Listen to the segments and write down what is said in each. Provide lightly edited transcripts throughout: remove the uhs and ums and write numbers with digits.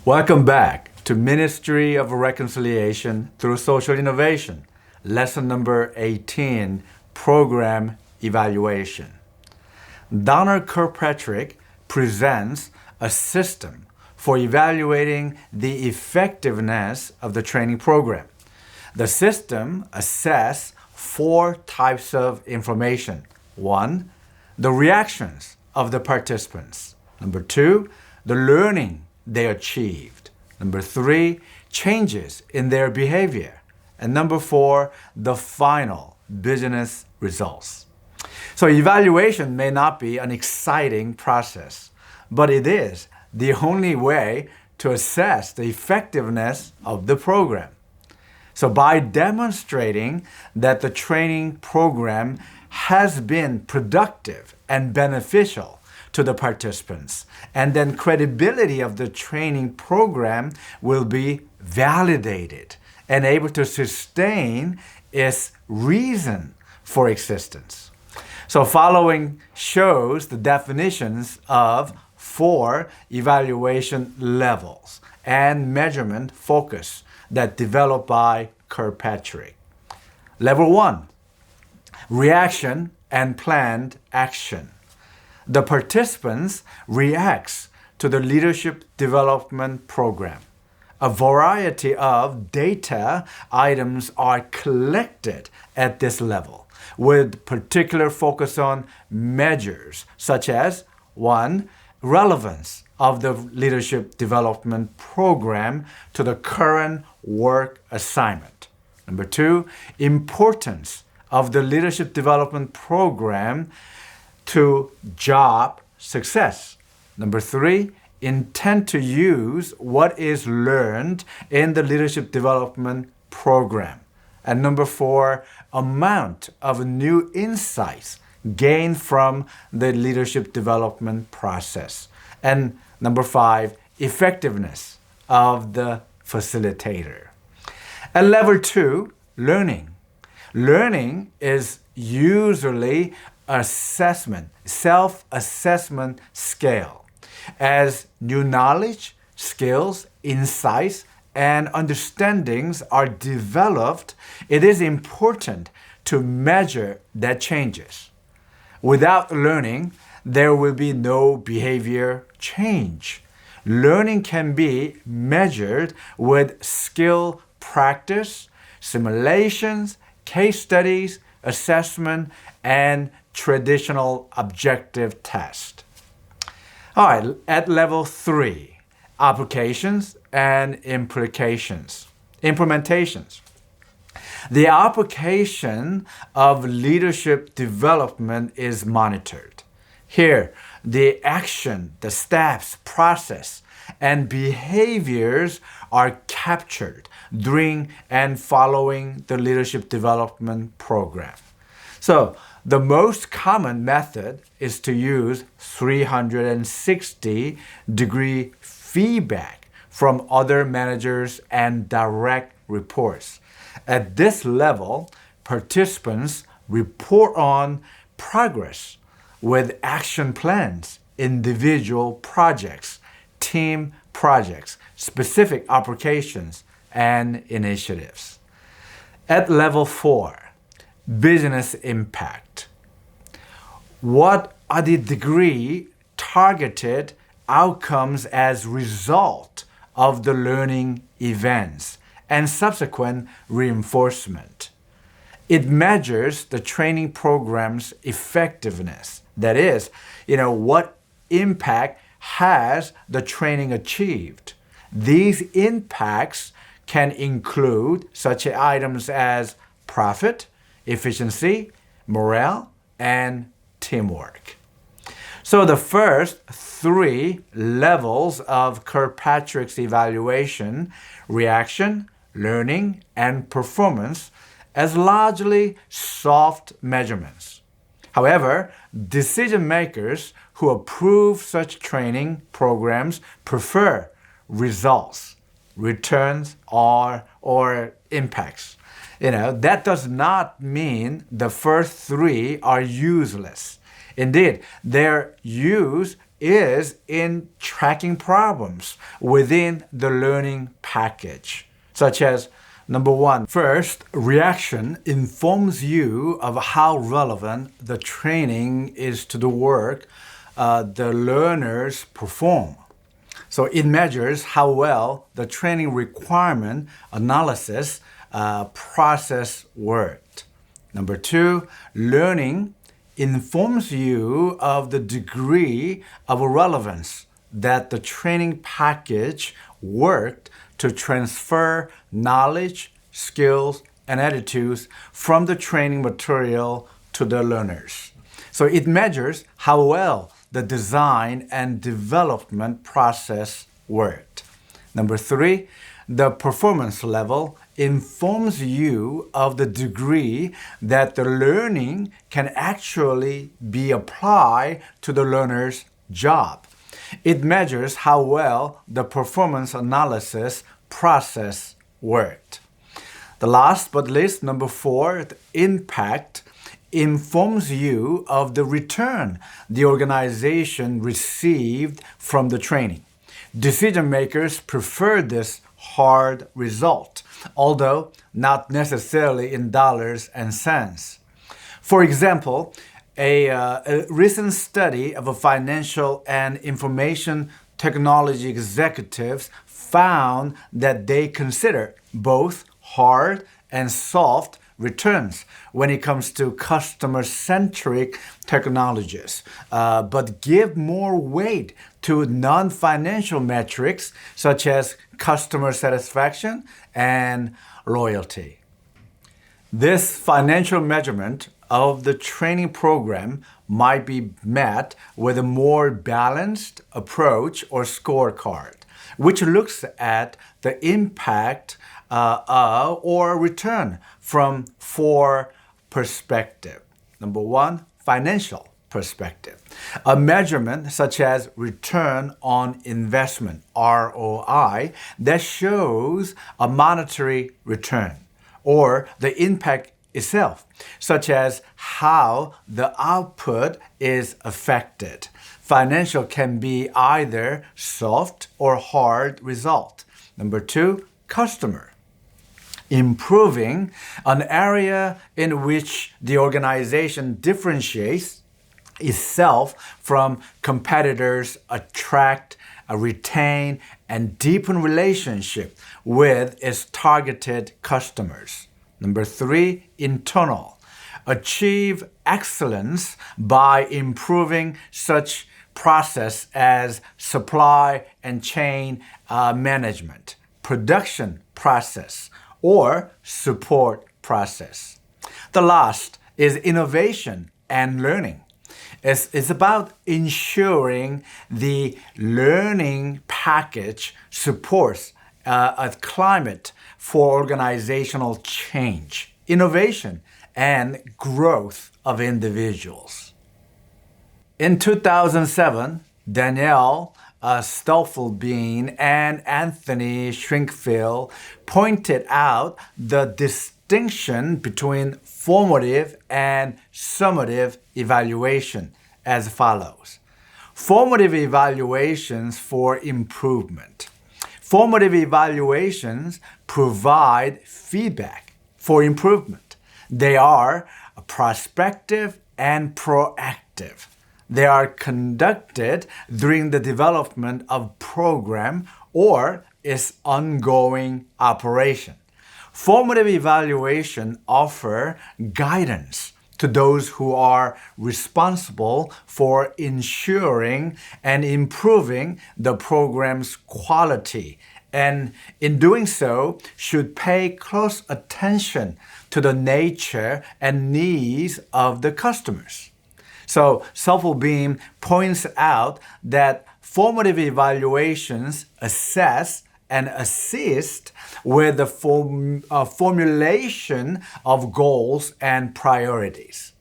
Welcome back to Ministry of Reconciliation through Social Innovation, lesson number 18, Program Evaluation. Donald Kirkpatrick presents a system for evaluating the effectiveness of the training program. The system assesses 4 types of information. 1, the reactions of the participants. Number 2, the learning they achieved. Number 3, changes in their behavior. And number 4, the final business results. So evaluation may not be an exciting process, but it is the only way to assess the effectiveness of the program. So by demonstrating that the training program has been productive and beneficial to the participants, and then credibility of the training program will be validated and able to sustain its reason for existence. So following shows the definitions of 4 evaluation levels and measurement focus that developed by Kirkpatrick. Level 1, reaction and planned action. The participants react to the leadership development program. A variety of data items are collected at this level, with particular focus on measures such as 1, relevance of the leadership development program to the current work assignment. Number 2, importance of the leadership development program to job success. Number 3, intent to use what is learned in the leadership development program. And number 4, amount of new insights gained from the leadership development process. And number 5, effectiveness of the facilitator. At level 2, learning. Learning is usually self-assessment scale. As new knowledge, skills, insights, and understandings are developed, it is important to measure that changes. Without learning, there will be no behavior change. Learning can be measured with skill practice, simulations, case studies, assessment, and traditional objective test. All right, at level 3, applications and implementations. The application of leadership development is monitored. Here, the action, the steps, process, and behaviors are captured during and following the leadership development program. So, the most common method is to use 360-degree feedback from other managers and direct reports. At this level, participants report on progress with action plans, individual projects, team projects, specific applications, and initiatives. At level 4, business impact. What are the degree targeted outcomes as result of the learning events and subsequent reinforcement? It measures the training program's effectiveness. That is, what impact has the training achieved? These impacts can include such items as profit, efficiency, morale, and teamwork. So the first 3 levels of Kirkpatrick's evaluation, reaction, learning, and performance, as largely soft measurements. However, decision makers who approve such training programs prefer results, returns, or impacts. That does not mean the first 3 are useless. Indeed, their use is in tracking problems within the learning package, such as number one, first, reaction informs you of how relevant the training is to the work the learners perform. So it measures how well the training requirement analysis process worked. Number two, learning informs you of the degree of relevance that the training package worked to transfer knowledge, skills, and attitudes from the training material to the learners. So it measures how well the design and development process worked. Number three, the performance level informs you of the degree that the learning can actually be applied to the learner's job. It measures how well the performance analysis process worked. The last but least, number four, the impact informs you of the return the organization received from the training. Decision makers prefer this hard result, although not necessarily in dollars and cents. For example, a recent study of a financial and information technology executives found that they consider both hard and soft returns when it comes to customer-centric technologies, but give more weight to non-financial metrics such as customer satisfaction and loyalty. This financial measurement of the training program might be met with a more balanced approach or scorecard, which looks at the impact or return from four perspectives. Number one, financial perspective. A measurement such as return on investment, ROI, that shows a monetary return, or the impact itself, such as how the output is affected. Financial can be either soft or hard result. Number two, customer. Improving an area in which the organization differentiates itself from competitors, attract, retain, and deepen relationship with its targeted customers. Number three, internal. Achieve excellence by improving such process as supply and chain management, production process, or support process. The last is innovation and learning. It's about ensuring the learning package supports a climate for organizational change, innovation, and growth of individuals. In 2007, Danielle Stoffelbein and Anthony Schrinkfield pointed out the distinction between formative and summative evaluation as follows. Formative evaluations for improvement. Formative evaluations provide feedback for improvement. They are prospective and proactive. They are conducted during the development of program or its ongoing operation. Formative evaluation offer guidance to those who are responsible for ensuring and improving the program's quality, and in doing so should pay close attention to the nature and needs of the customers. So Stoffelbein points out that formative evaluations assess and assist with the formulation of goals and priorities,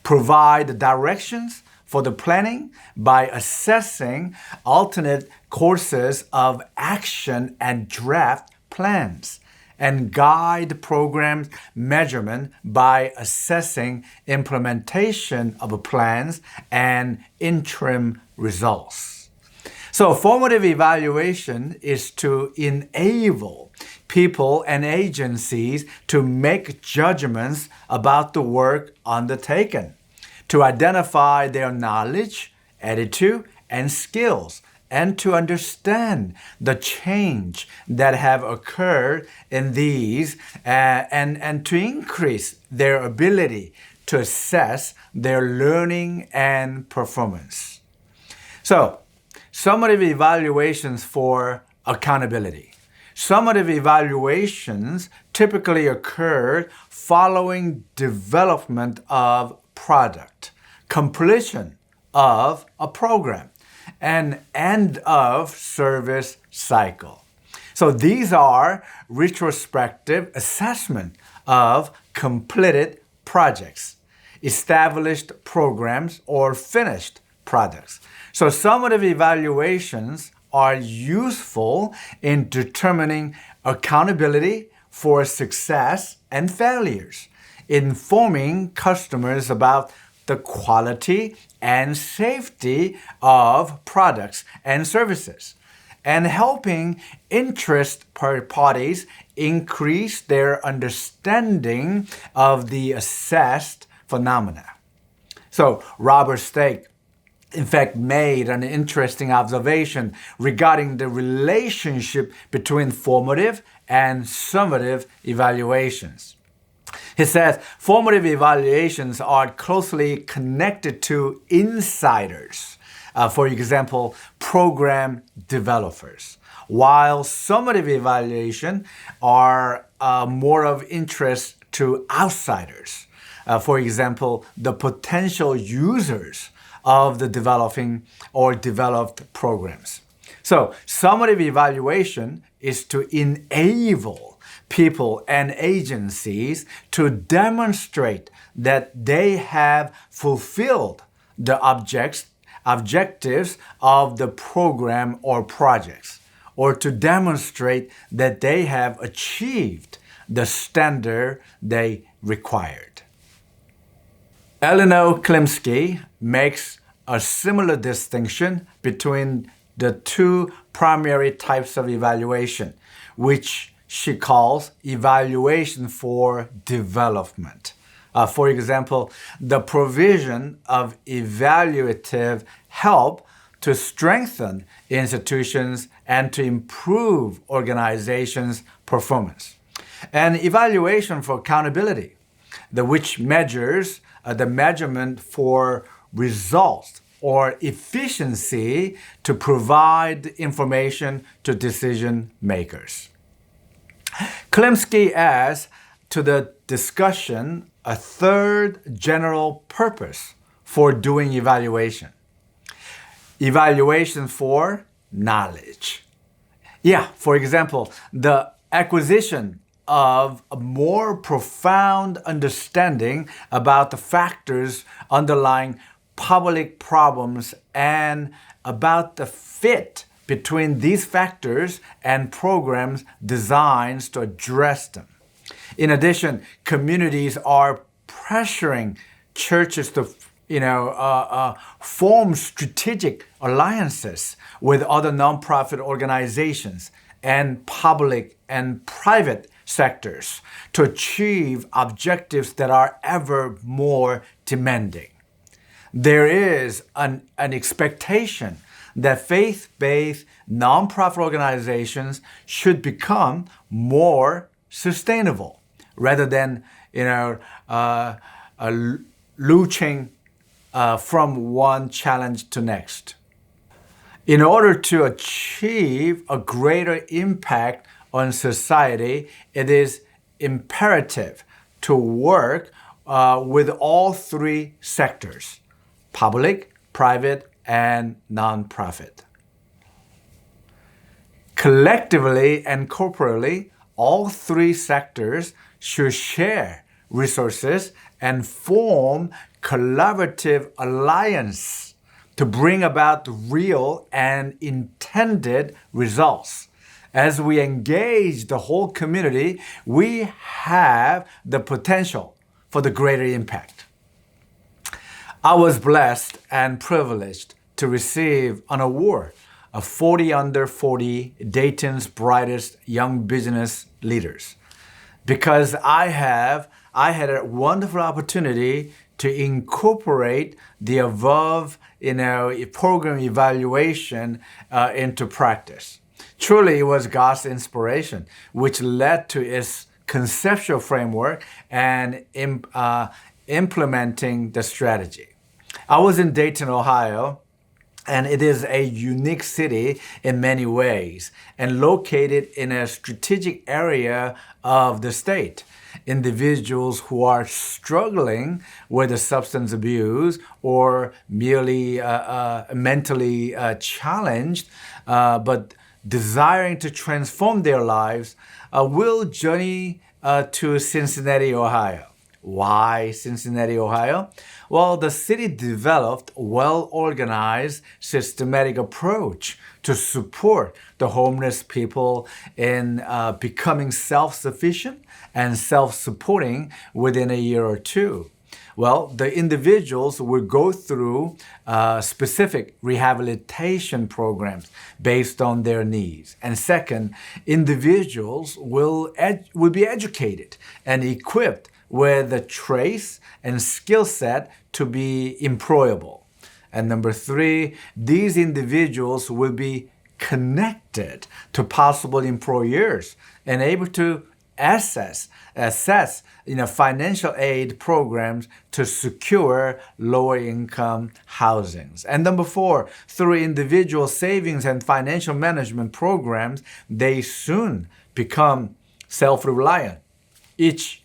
provide directions for the planning by assessing alternate courses of action and draft plans, and guide program measurement by assessing implementation of plans and interim results. So formative evaluation is to enable people and agencies to make judgments about the work undertaken, to identify their knowledge, attitude, and skills, and to understand the change that have occurred in these and to increase their ability to assess their learning and performance. So, summative evaluations for accountability. Summative evaluations typically occur following development of product, completion of a program, and end of service cycle. So these are retrospective assessment of completed projects, established programs, or finished products. So summative evaluations are useful in determining accountability for success and failures, informing customers about the quality and safety of products and services, and helping interest parties increase their understanding of the assessed phenomena. So Robert Stake, in fact, made an interesting observation regarding the relationship between formative and summative evaluations. He says formative evaluations are closely connected to insiders, for example, program developers, while summative evaluation are more of interest to outsiders, for example, the potential users of the developing or developed programs. So summative evaluation is to enable people and agencies to demonstrate that they have fulfilled the objectives of the program or projects, or to demonstrate that they have achieved the standard they required. Eleanor Klimsky makes a similar distinction between the two primary types of evaluation, which she calls evaluation for development. For example, the provision of evaluative help to strengthen institutions and to improve organizations' performance. And evaluation for accountability, which measures the measurement for results or efficiency to provide information to decision makers. Klimsky adds to the discussion a third general purpose for doing evaluation. Evaluation for knowledge. For example, the acquisition of a more profound understanding about the factors underlying public problems and about the fit between these factors and programs designed to address them. In addition, communities are pressuring churches to form strategic alliances with other nonprofit organizations and public and private sectors to achieve objectives that are ever more demanding. There is an expectation that faith-based nonprofit organizations should become more sustainable rather than looching from one challenge to next. In order to achieve a greater impact on society, it is imperative to work with all three sectors: public, private, and nonprofit. Collectively and corporately, all three sectors should share resources and form collaborative alliance to bring about real and intended results. As we engage the whole community, we have the potential for the greater impact. I was blessed and privileged to receive an award of 40 under 40 Dayton's brightest young business leaders because I had a wonderful opportunity to incorporate the above program evaluation into practice. Truly, it was God's inspiration, which led to its conceptual framework and implementing the strategy. I was in Dayton, Ohio, and it is a unique city in many ways and located in a strategic area of the state. Individuals who are struggling with substance abuse or merely mentally challenged, but desiring to transform their lives, will journey to Cincinnati, Ohio. Why Cincinnati, Ohio? Well, the city developed a well-organized, systematic approach to support the homeless people in becoming self-sufficient and self-supporting within a year or two. Well, the individuals will go through specific rehabilitation programs based on their needs. And second, individuals will be educated and equipped with the traits and skill set to be employable. And number three, these individuals will be connected to possible employers and able to assess financial aid programs to secure lower income housings. And number four, through individual savings and financial management programs, they soon become self-reliant. Each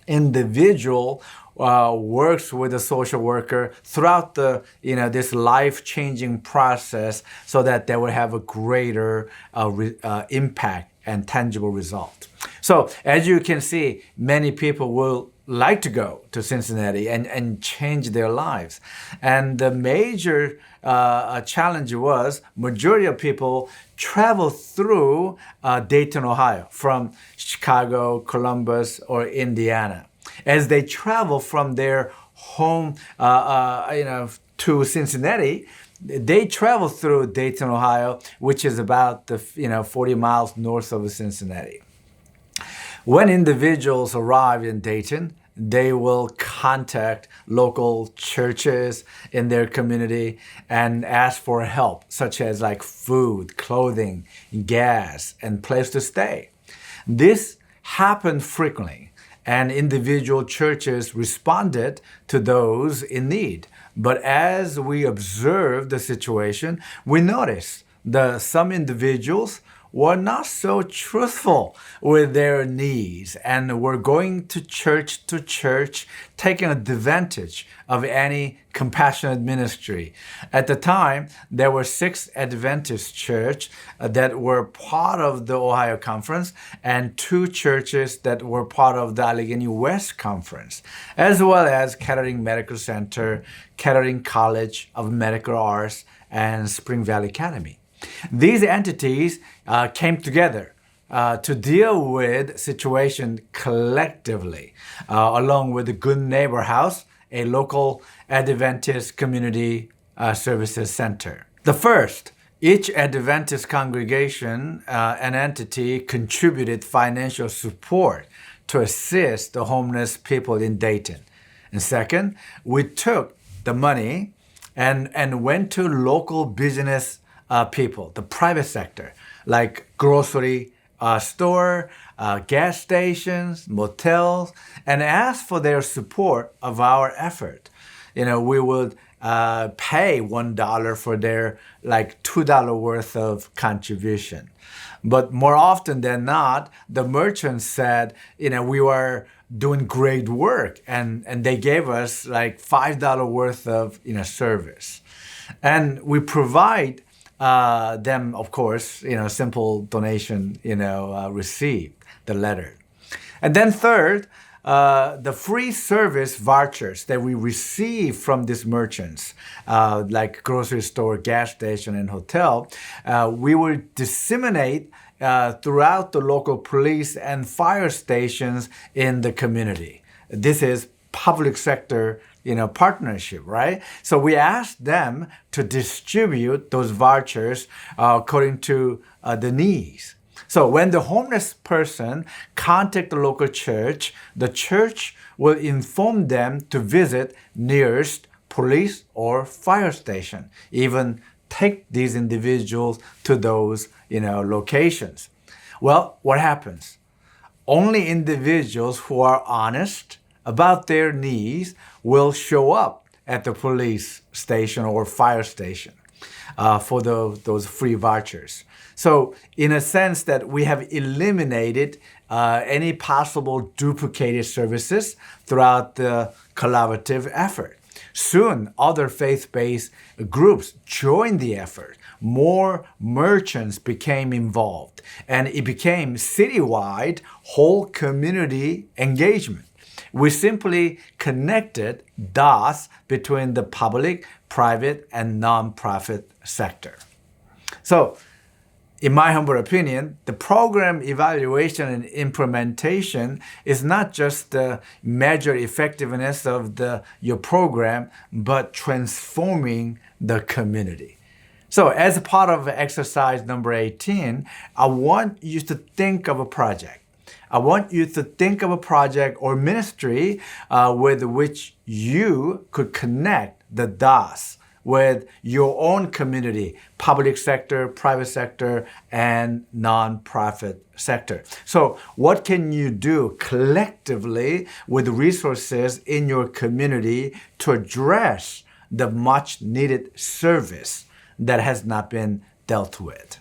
individual works with a social worker throughout this life-changing process so that they will have a greater impact and tangible result. So as you can see, many people will like to go to Cincinnati and change their lives. And the major challenge was majority of people travel through Dayton, Ohio, from Chicago, Columbus, or Indiana. As they travel from their home, to Cincinnati, they travel through Dayton, Ohio, which is about 40 miles north of Cincinnati. When individuals arrive in Dayton, they will contact local churches in their community and ask for help, such as like food, clothing, gas, and place to stay. This happened frequently, and individual churches responded to those in need. But as we observed the situation, we noticed that some individuals were not so truthful with their needs and were going to church, taking advantage of any compassionate ministry. At the time, there were 6 Adventist churches that were part of the Ohio Conference and 2 churches that were part of the Allegheny West Conference, as well as Kettering Medical Center, Kettering College of Medical Arts, and Spring Valley Academy. These entities came together to deal with situation collectively, along with the Good Neighbor House, a local Adventist community services center. The first, each Adventist congregation and entity contributed financial support to assist the homeless people in Dayton. And second, we took the money and went to local business people, the private sector, like grocery store, gas stations, motels, and asked for their support of our effort. We would pay $1 for their $2 worth of contribution. But more often than not, the merchants said, we were doing great work, and they gave us $5 worth of service. And we provide them, of course, simple donation, received the letter. And then third, the free service vouchers that we receive from these merchants, like grocery store, gas station, and hotel, we will disseminate throughout the local police and fire stations in the community. This is public sector partnership, right? So we asked them to distribute those vouchers according to the needs. So when the homeless person contact the local church, the church will inform them to visit nearest police or fire station, even take these individuals to those locations. Well, what happens? Only individuals who are honest about their needs will show up at the police station or fire station for those free vouchers. So in a sense that we have eliminated any possible duplicated services throughout the collaborative effort. Soon, other faith-based groups joined the effort. More merchants became involved, and it became citywide, whole community engagement. We simply connected dots between the public, private, and nonprofit sector. So, in my humble opinion, the program evaluation and implementation is not just the measure effectiveness of your program, but transforming the community. So as a part of exercise number 18, I want you to think of a project. I want you to think of a project or ministry with which you could connect the dots with your own community, public sector, private sector, and nonprofit sector. So what can you do collectively with resources in your community to address the much needed service that has not been dealt with?